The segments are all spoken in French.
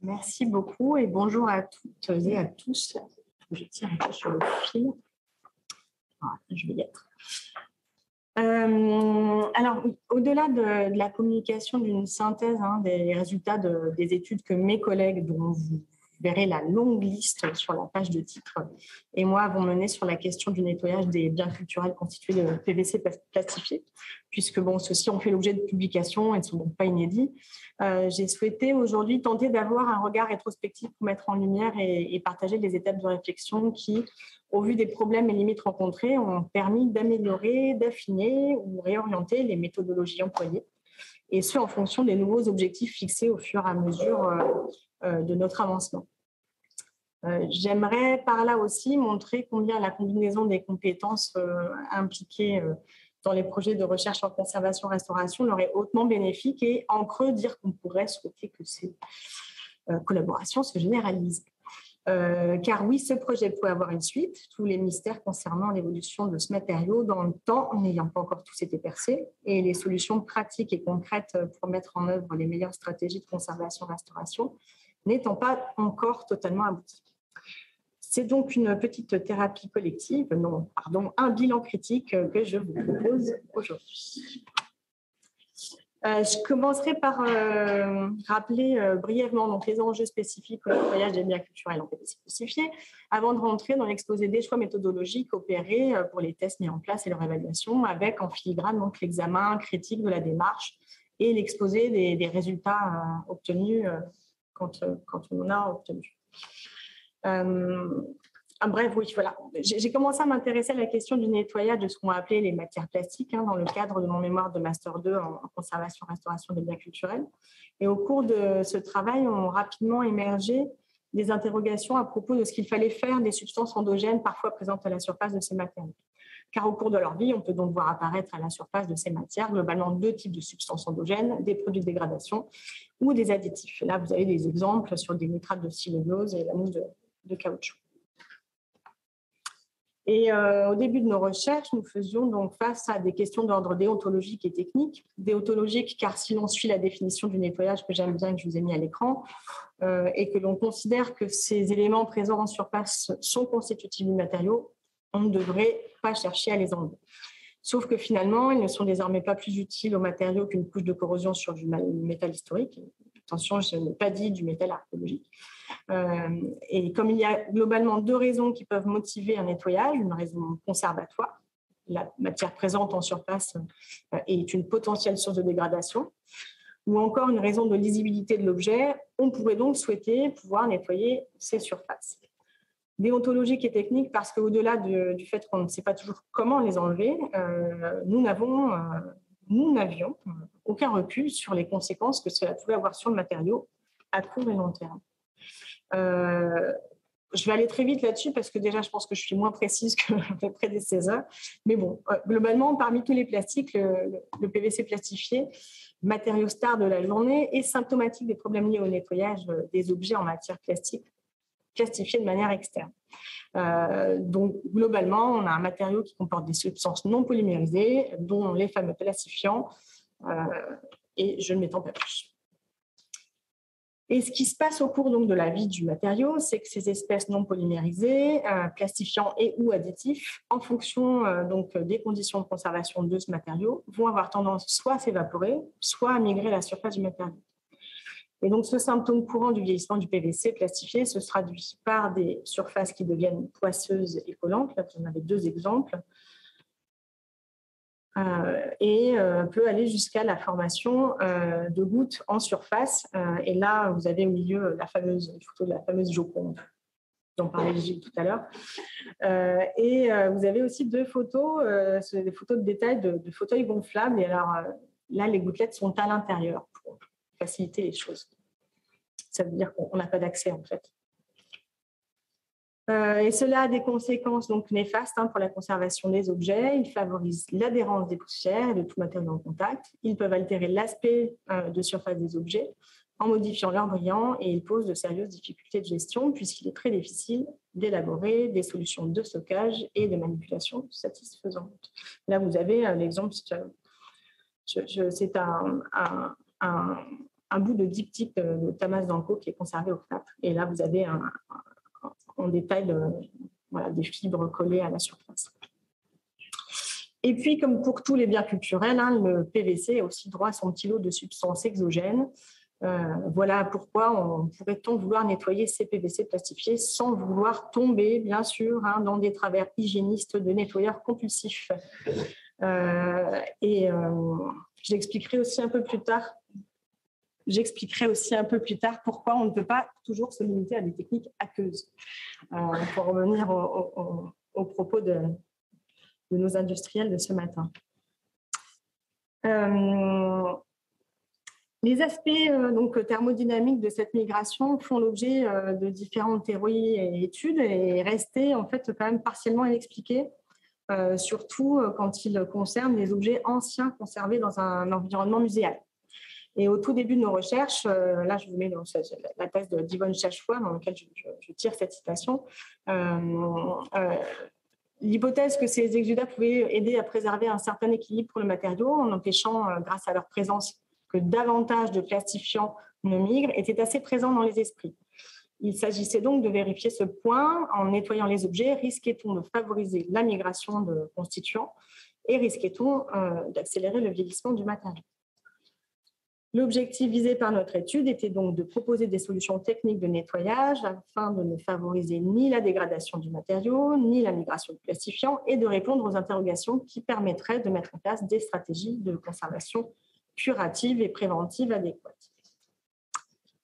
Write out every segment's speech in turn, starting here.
Merci beaucoup et bonjour à toutes et à tous. Je tire un peu sur le fil. Voilà, je vais y être. Alors, au-delà de la communication d'une synthèse des résultats des études que mes collègues, dont vous verrez la longue liste sur la page de titre, et moi avons mené sur la question du nettoyage des biens culturels constitués de PVC plastifiés, puisque ceux-ci ont fait l'objet de publications et ne sont donc pas inédits. J'ai souhaité aujourd'hui tenter d'avoir un regard rétrospectif pour mettre en lumière et partager les étapes de réflexion qui, au vu des problèmes et limites rencontrés, ont permis d'améliorer, d'affiner ou réorienter les méthodologies employées, et ce en fonction des nouveaux objectifs fixés au fur et à mesure de notre avancement. J'aimerais par là aussi montrer combien la combinaison des compétences impliquées dans les projets de recherche en conservation-restauration leur est hautement bénéfique, et en creux dire qu'on pourrait souhaiter que ces collaborations se généralisent. Car oui, ce projet peut avoir une suite, tous les mystères concernant l'évolution de ce matériau dans le temps n'ayant pas encore tous été percés, et les solutions pratiques et concrètes pour mettre en œuvre les meilleures stratégies de conservation-restauration n'étant pas encore totalement abouties. C'est donc une petite thérapie collective, un bilan critique que je vous propose aujourd'hui. Je commencerai par rappeler brièvement les enjeux spécifiques au nettoyage des biens culturels en PVC plastifiés, avant de rentrer dans l'exposé des choix méthodologiques opérés pour les tests mis en place et leur évaluation, avec en filigrane l'examen critique de la démarche et l'exposé des résultats obtenus quand on en a obtenu. Bref, oui, voilà. J'ai commencé à m'intéresser à la question du nettoyage de ce qu'on a appelé les matières plastiques dans le cadre de mon mémoire de Master 2 en conservation-restauration des biens culturels. Et au cours de ce travail, ont rapidement émergé des interrogations à propos de ce qu'il fallait faire des substances endogènes parfois présentes à la surface de ces matériaux. Car au cours de leur vie, on peut donc voir apparaître à la surface de ces matières globalement deux types de substances endogènes, des produits de dégradation ou des additifs. Et là, vous avez des exemples sur des nitrates de cellulose et la mousse de caoutchouc. Et au début de nos recherches, nous faisions donc face à des questions d'ordre déontologique et technique. Déontologique, car si l'on suit la définition du nettoyage que j'aime bien et que je vous ai mis à l'écran, et que l'on considère que ces éléments présents en surface sont constitutifs du matériau, on ne devrait pas chercher à les enlever. Sauf que finalement, ils ne sont désormais pas plus utiles au matériau qu'une couche de corrosion sur du métal historique. Attention, je n'ai pas dit du métal archéologique. Et comme il y a globalement deux raisons qui peuvent motiver un nettoyage, une raison conservatoire, la matière présente en surface est une potentielle source de dégradation, ou encore une raison de lisibilité de l'objet, on pourrait donc souhaiter pouvoir nettoyer ces surfaces. Déontologique et technique parce qu'au-delà du fait qu'on ne sait pas toujours comment les enlever, nous n'avions aucun recul sur les conséquences que cela pouvait avoir sur le matériau à court et long terme. Je vais aller très vite là-dessus parce que déjà, je pense que je suis moins précise que mes prédécesseurs. Mais globalement, parmi tous les plastiques, le PVC plastifié, matériau star de la journée, est symptomatique des problèmes liés au nettoyage des objets en matière plastique plastifiés de manière externe. Donc, globalement, on a un matériau qui comporte des substances non polymérisées, dont les fameux plastifiants, et je ne m'étends pas plus. Et ce qui se passe au cours donc, de la vie du matériau, c'est que ces espèces non polymérisées, plastifiants et ou additifs, en fonction donc, des conditions de conservation de ce matériau, vont avoir tendance soit à s'évaporer, soit à migrer à la surface du matériau. Et donc, ce symptôme courant du vieillissement du PVC plastifié se traduit par des surfaces qui deviennent poisseuses et collantes. Là, vous en avez deux exemples. Et peut aller jusqu'à la formation de gouttes en surface. Et là, vous avez au milieu la photo de la fameuse Joconde, dont parlait Gilles tout à l'heure. Et vous avez aussi deux photos, des photos de détail de fauteuils gonflables. Et alors là, les gouttelettes sont à l'intérieur pour faciliter les choses. Ça veut dire qu'on n'a pas d'accès en fait. Et cela a des conséquences donc néfastes pour la conservation des objets. Ils favorisent l'adhérence des poussières et de tout matériau en contact. Ils peuvent altérer l'aspect de surface des objets en modifiant leur brillant, et ils posent de sérieuses difficultés de gestion puisqu'il est très difficile d'élaborer des solutions de stockage et de manipulation satisfaisantes. Là, vous avez l'exemple, c'est un un bout de diptyque de Tamas d'Anco qui est conservé au FNAP. Et là, vous avez en détail voilà, des fibres collées à la surface. Et puis, comme pour tous les biens culturels, hein, le PVC a aussi droit à son petit lot de substances exogènes. Voilà pourquoi on pourrait-on vouloir nettoyer ces PVC plastifiés sans vouloir tomber, bien sûr, hein, dans des travers hygiénistes de nettoyeurs compulsifs. J'expliquerai aussi un peu plus tard pourquoi on ne peut pas toujours se limiter à des techniques aqueuses. Pour revenir aux propos de nos industriels de ce matin. Les aspects donc, thermodynamiques de cette migration font l'objet de différentes théories et études et restaient en fait quand même partiellement inexpliquées, surtout quand ils concernent des objets anciens conservés dans un environnement muséal. Et au tout début de nos recherches, là je vous mets dans la thèse d'Yvonne Chachefoy dans laquelle je tire cette citation, l'hypothèse que ces exudats pouvaient aider à préserver un certain équilibre pour le matériau en empêchant, grâce à leur présence, que davantage de plastifiants ne migrent était assez présent dans les esprits. Il s'agissait donc de vérifier ce point. En nettoyant les objets, risquait-on de favoriser la migration de constituants et risquait-on d'accélérer le vieillissement du matériau? L'objectif visé par notre étude était donc de proposer des solutions techniques de nettoyage afin de ne favoriser ni la dégradation du matériau, ni la migration de plastifiants et de répondre aux interrogations qui permettraient de mettre en place des stratégies de conservation curative et préventive adéquates.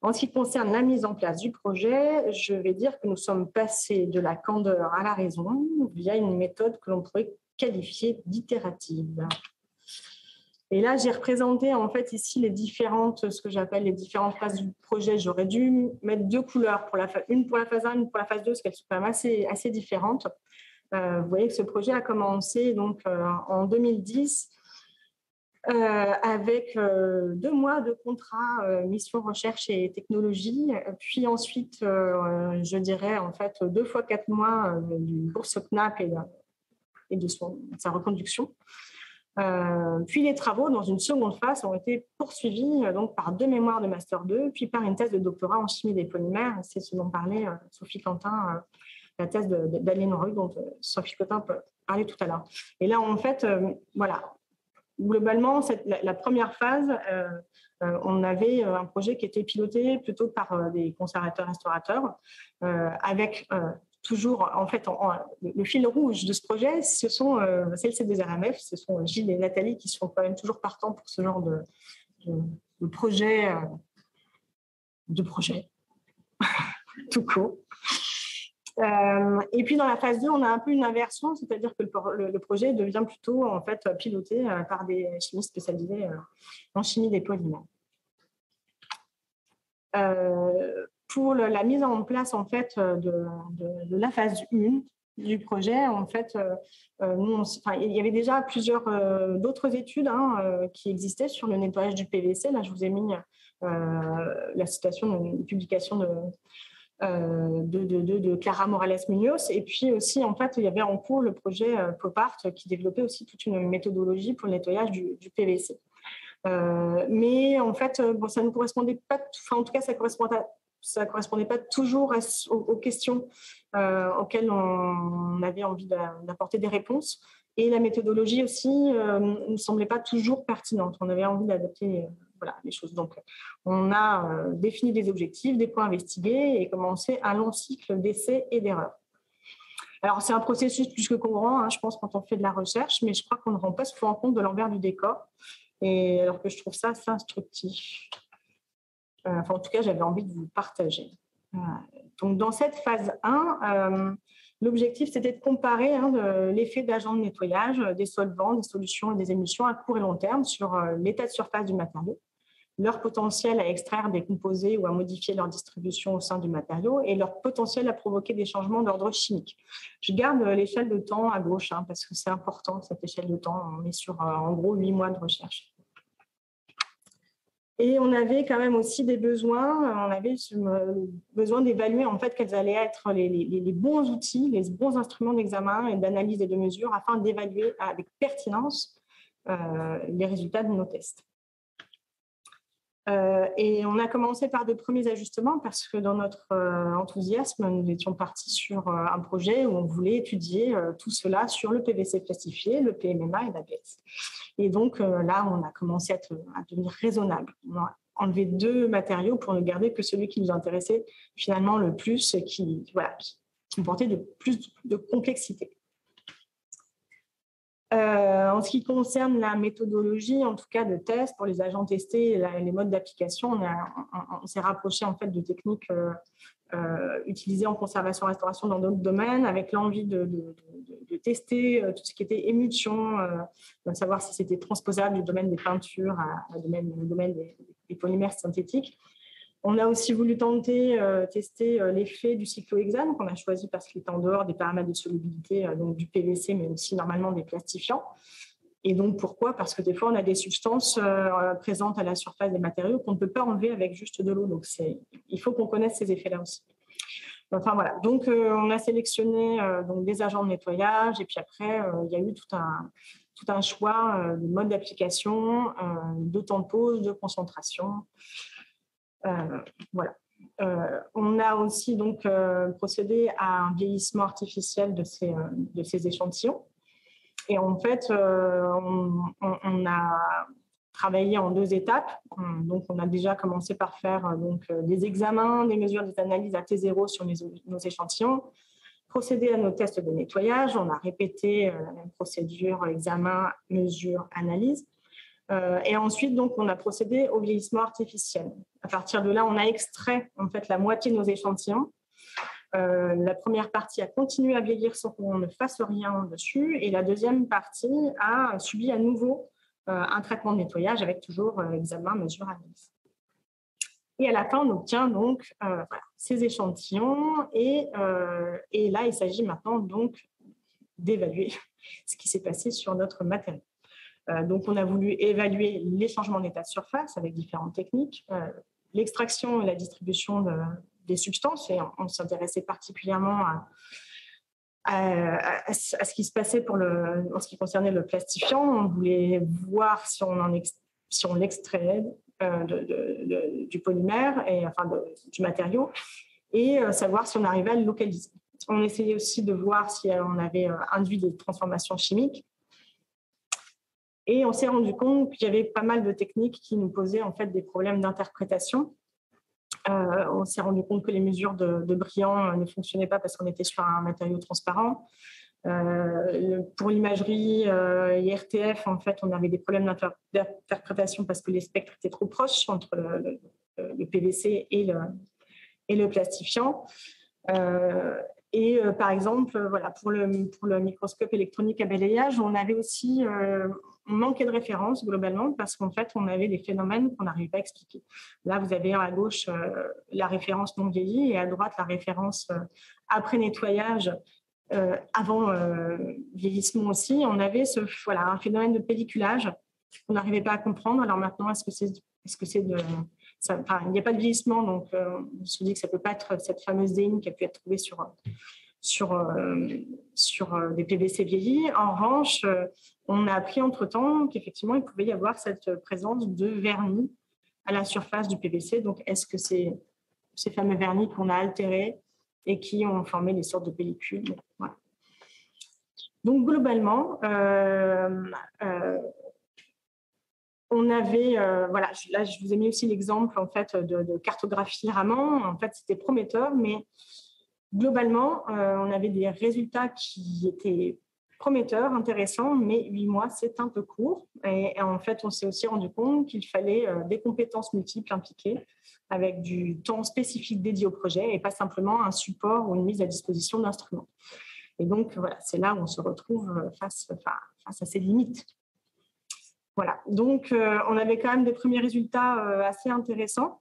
En ce qui concerne la mise en place du projet, je vais dire que nous sommes passés de la candeur à la raison via une méthode que l'on pourrait qualifier d'itérative. Et là, j'ai représenté en fait ici ce que j'appelle les différentes phases du projet. J'aurais dû mettre deux couleurs, une pour la phase 1, une pour la phase 2, parce qu'elles sont quand même assez différentes. Vous voyez que ce projet a commencé donc, en 2010 avec 2 mois de contrat mission recherche et technologie, puis ensuite, je dirais en fait 2 fois 4 mois d'une bourse CNAP et de sa reconduction. Puis les travaux, dans une seconde phase, ont été poursuivis donc, par 2 mémoires de Master 2, puis par une thèse de doctorat en chimie des polymères. C'est ce dont parlait Sophie Quentin, la thèse d'Aline Roy, dont Sophie Quentin parlait tout à l'heure. Et là, en fait, voilà, globalement, la première phase, on avait un projet qui était piloté plutôt par des conservateurs-restaurateurs, avec toujours, en fait, le fil rouge de ce projet, c'est le C2RMF, ce sont Gilles et Nathalie qui sont quand même toujours partants pour ce genre de projet, tout court. Et puis dans la phase 2, on a un peu une inversion, c'est-à-dire que le projet devient plutôt en fait piloté par des chimistes spécialisés en chimie des polymères. Pour la mise en place en fait de la phase 1 du projet, en fait, il y avait déjà plusieurs d'autres études qui existaient sur le nettoyage du PVC. Là, je vous ai mis la citation d'une publication de Clara Morales-Munoz. Et puis aussi, en fait, il y avait en cours le projet Pop-Art qui développait aussi toute une méthodologie pour le nettoyage du PVC. Mais en fait, ça ne correspondait pas, en tout cas, ça correspondait pas toujours aux questions auxquelles on avait envie d'apporter des réponses. Et la méthodologie aussi ne nous semblait pas toujours pertinente. On avait envie d'adapter les choses. Donc, on a défini des objectifs, des points à investiguer et commencé un long cycle d'essais et d'erreurs. Alors, c'est un processus plus que courant, je pense, quand on fait de la recherche, mais je crois qu'on ne rend pas souvent compte de l'envers du décor. Et alors que je trouve ça assez instructif. En tout cas, j'avais envie de vous le partager. Donc, dans cette phase 1, l'objectif, c'était de comparer l'effet d'agents de nettoyage, des solvants, des solutions et des émissions à court et long terme sur l'état de surface du matériau, leur potentiel à extraire des composés ou à modifier leur distribution au sein du matériau et leur potentiel à provoquer des changements d'ordre chimique. Je garde l'échelle de temps à gauche parce que c'est important, cette échelle de temps. On est sur en gros 8 mois de recherche. Et on avait quand même aussi des besoins. On avait besoin d'évaluer en fait quels allaient être les bons outils, les bons instruments d'examen et d'analyse et de mesure afin d'évaluer avec pertinence les résultats de nos tests. Et on a commencé par de premiers ajustements parce que dans notre enthousiasme, nous étions partis sur un projet où on voulait étudier tout cela sur le PVC plastifié, le PMMA et l'ABS. Et donc là, on a commencé à devenir raisonnable. On a enlevé 2 matériaux pour ne garder que celui qui nous intéressait finalement le plus, qui comportait plus de complexité. En ce qui concerne la méthodologie, en tout cas de test pour les agents testés et les modes d'application, on s'est rapproché en fait de techniques utilisées en conservation-restauration dans d'autres domaines, avec l'envie de tester tout ce qui était émulsion, de savoir si c'était transposable du domaine des peintures au domaine des polymères synthétiques. On a aussi voulu tester l'effet du cyclohexane qu'on a choisi parce qu'il est en dehors des paramètres de solubilité donc du PVC, mais aussi normalement des plastifiants. Et donc, pourquoi ? Parce que des fois, on a des substances présentes à la surface des matériaux qu'on ne peut pas enlever avec juste de l'eau. Donc, il faut qu'on connaisse ces effets-là aussi. Enfin, voilà. Donc, on a sélectionné donc, des agents de nettoyage. Et puis après, il y a eu tout un choix de mode d'application, de temps de pause, de concentration. Voilà. On a aussi donc procédé à un vieillissement artificiel de ces échantillons. Et en fait, on a travaillé en 2 étapes. Donc, on a déjà commencé par faire des examens, des mesures, des analyses à T0 sur nos échantillons, procéder à nos tests de nettoyage. On a répété la même procédure, examen, mesure, analyse. Et ensuite, donc, on a procédé au vieillissement artificiel. À partir de là, on a extrait en fait la moitié de nos échantillons. La première partie a continué à vieillir sans qu'on ne fasse rien dessus, et la deuxième partie a subi à nouveau un traitement de nettoyage avec toujours examen, mesure, analyse. Et à la fin, on obtient donc ces échantillons, et là, il s'agit maintenant donc d'évaluer ce qui s'est passé sur notre matériau. Donc, on a voulu évaluer les changements d'état de surface avec différentes techniques, l'extraction et la distribution des substances, et on s'intéressait particulièrement à ce qui se passait en ce qui concernait le plastifiant. On voulait voir si on l'extrait du polymère, du matériau, et savoir si on arrivait à le localiser. On essayait aussi de voir si on avait induit des transformations chimiques. Et on s'est rendu compte qu'il y avait pas mal de techniques qui nous posaient en fait des problèmes d'interprétation. On s'est rendu compte que les mesures de brillant ne fonctionnaient pas parce qu'on était sur un matériau transparent. Pour l'imagerie IRTF, en fait, on avait des problèmes d'interprétation parce que les spectres étaient trop proches entre le PVC et le plastifiant. Par exemple, pour le microscope électronique à balayage, on avait aussi on manquait de références globalement parce qu'en fait, on avait des phénomènes qu'on n'arrivait pas à expliquer. Là, vous avez à gauche la référence non vieillie et à droite la référence après nettoyage, avant vieillissement aussi. On avait un phénomène de pelliculage qu'on n'arrivait pas à comprendre. Alors maintenant, il n'y a pas de vieillissement, donc on se dit que ça ne peut pas être cette fameuse déine qui a pu être trouvée sur des PVC vieillis. En revanche, on a appris entre-temps qu'effectivement, il pouvait y avoir cette présence de vernis à la surface du PVC. Donc, est-ce que c'est ces fameux vernis qu'on a altérés et qui ont formé des sortes de pellicules? Voilà. Donc, globalement, on avait, là, je vous ai mis aussi l'exemple en fait de cartographie Raman. En fait, c'était prometteur, mais globalement, on avait des résultats qui étaient prometteurs, intéressants, mais 8 mois, c'est un peu court. Et en fait, on s'est aussi rendu compte qu'il fallait des compétences multiples impliquées avec du temps spécifique dédié au projet et pas simplement un support ou une mise à disposition d'instruments. Et donc, voilà, c'est là où on se retrouve face à ces limites. Voilà, donc on avait quand même des premiers résultats assez intéressants,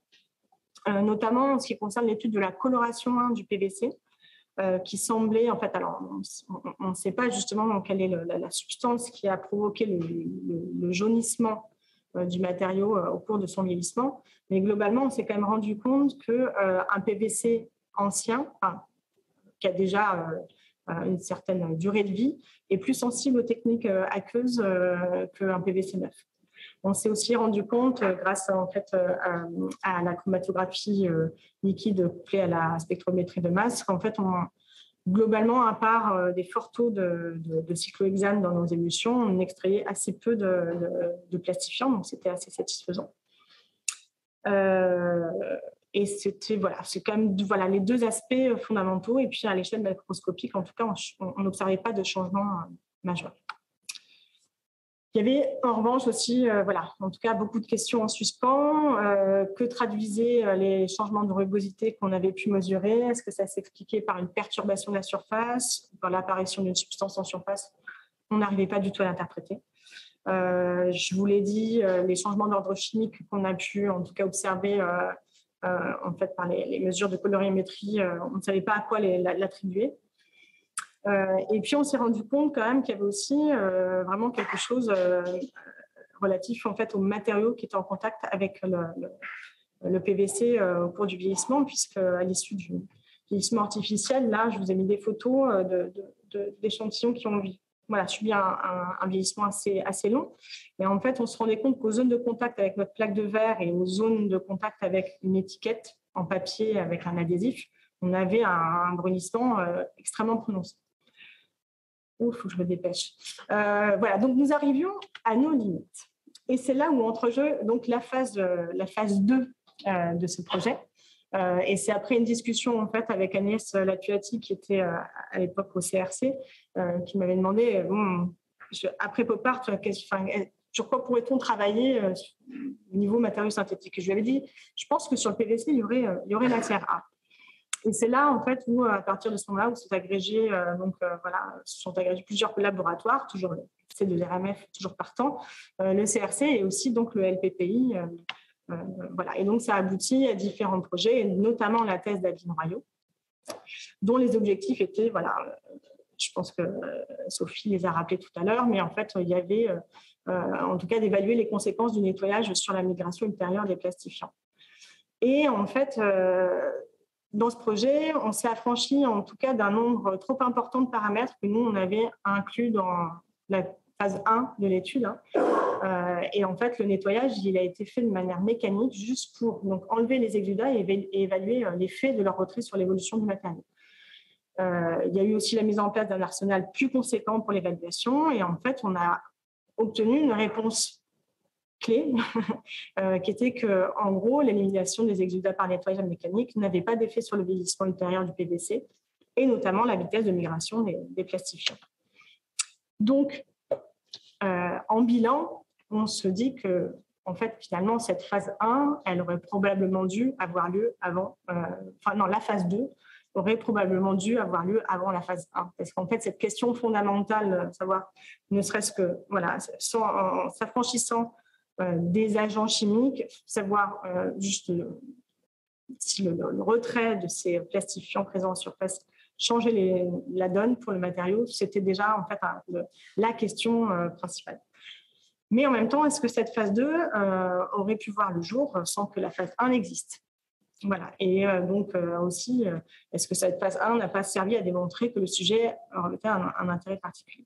notamment en ce qui concerne l'étude de la coloration du PVC, qui semblait, en fait, alors on ne sait pas justement quelle est la substance qui a provoqué le jaunissement du matériau au cours de son vieillissement, mais globalement, on s'est quand même rendu compte qu'un PVC ancien, qui a déjà une certaine durée de vie, est plus sensible aux techniques aqueuses qu'un PVC neuf. On s'est aussi rendu compte, grâce en fait, à la chromatographie liquide couplée à la spectrométrie de masse, qu'en fait, globalement, à part des forts taux de cyclohexane dans nos émulsions, on extrayait assez peu de plastifiants, donc c'était assez satisfaisant. Et c'était, voilà, c'est quand même les deux aspects fondamentaux. Et puis, à l'échelle macroscopique, en tout cas, on n'observait pas de changement majeur. Il y avait en revanche aussi, en tout cas, beaucoup de questions en suspens. Que traduisaient les changements de rugosité qu'on avait pu mesurer? Est-ce que ça s'expliquait par une perturbation de la surface, par l'apparition d'une substance en surface? On n'arrivait pas du tout à l'interpréter. Je vous l'ai dit, les changements d'ordre chimique qu'on a pu, en tout cas, observer en fait, par les mesures de colorimétrie, on ne savait pas à quoi l'attribuer. Et puis, on s'est rendu compte quand même qu'il y avait aussi vraiment quelque chose relatif en fait, aux matériaux qui étaient en contact avec le PVC au cours du vieillissement, puisque à l'issue du vieillissement artificiel, là, je vous ai mis des photos d'échantillons qui ont subi un vieillissement assez long. Et en fait, on se rendait compte qu'aux zones de contact avec notre plaque de verre et aux zones de contact avec une étiquette en papier avec un adhésif, on avait un brunissement extrêmement prononcé. Il faut que je me dépêche. Donc nous arrivions à nos limites. Et c'est là où entre jeu donc la phase 2 de ce projet. Et c'est après une discussion en fait avec Agnès Latuati qui était à l'époque au CRC qui m'avait demandé après pop art sur quoi pourrait-on travailler au niveau matériaux synthétiques. Et je lui avais dit, je pense que sur le PVC il y aurait matière A. Et c'est là, en fait, où, à partir de ce moment-là, où se sont agrégés plusieurs laboratoires, toujours le C2RMF, toujours partant, le CRC et aussi donc le LPPI. Et donc, ça aboutit à différents projets, et notamment la thèse d'Adeline Royaux, dont les objectifs étaient, je pense que Sophie les a rappelés tout à l'heure, mais en fait, il y avait, en tout cas, d'évaluer les conséquences du nettoyage sur la migration ultérieure des plastifiants. Et en fait, dans ce projet, on s'est affranchi en tout cas d'un nombre trop important de paramètres que nous, on avait inclus dans la phase 1 de l'étude. Et en fait, le nettoyage, il a été fait de manière mécanique juste pour donc, enlever les exudats et évaluer l'effet de leur retrait sur l'évolution du matériau. Il y a eu aussi la mise en place d'un arsenal plus conséquent pour l'évaluation. Et en fait, on a obtenu une réponse clé qui était que, en gros, l'élimination des exudats par nettoyage mécanique n'avait pas d'effet sur le vieillissement ultérieur du PVC et notamment la vitesse de migration des plastifiants. Donc, en bilan, on se dit que, en fait, finalement, cette phase 1, elle aurait probablement dû avoir lieu avant, la phase 2 aurait probablement dû avoir lieu avant la phase 1. Parce qu'en fait, cette question fondamentale, savoir, ne serait-ce que, en s'affranchissant des agents chimiques, savoir juste si le retrait de ces plastifiants présents en surface changeait la donne pour le matériau, c'était déjà en fait la question principale. Mais en même temps, est-ce que cette phase 2 aurait pu voir le jour sans que la phase 1 existe? Voilà. Et donc aussi, est-ce que cette phase 1 n'a pas servi à démontrer que le sujet revêtait un intérêt particulier?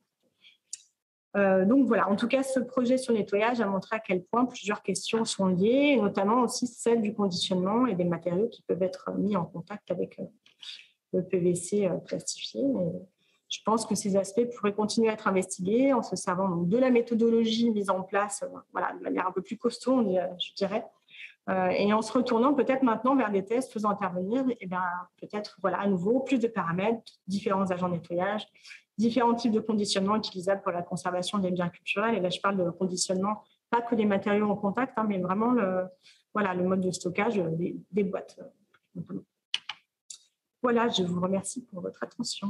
Donc voilà, en tout cas, ce projet sur le nettoyage a montré à quel point plusieurs questions sont liées, et notamment aussi celle du conditionnement et des matériaux qui peuvent être mis en contact avec le PVC plastifié. Mais je pense que ces aspects pourraient continuer à être investigués en se servant donc, de la méthodologie mise en place de manière un peu plus costaud, je dirais, et en se retournant peut-être maintenant vers des tests faisant intervenir peut-être à nouveau plus de paramètres, différents agents de nettoyage, différents types de conditionnement utilisables pour la conservation des biens culturels. Et là, je parle de conditionnement, pas que des matériaux en contact, mais vraiment le mode de stockage des boîtes. Voilà, je vous remercie pour votre attention.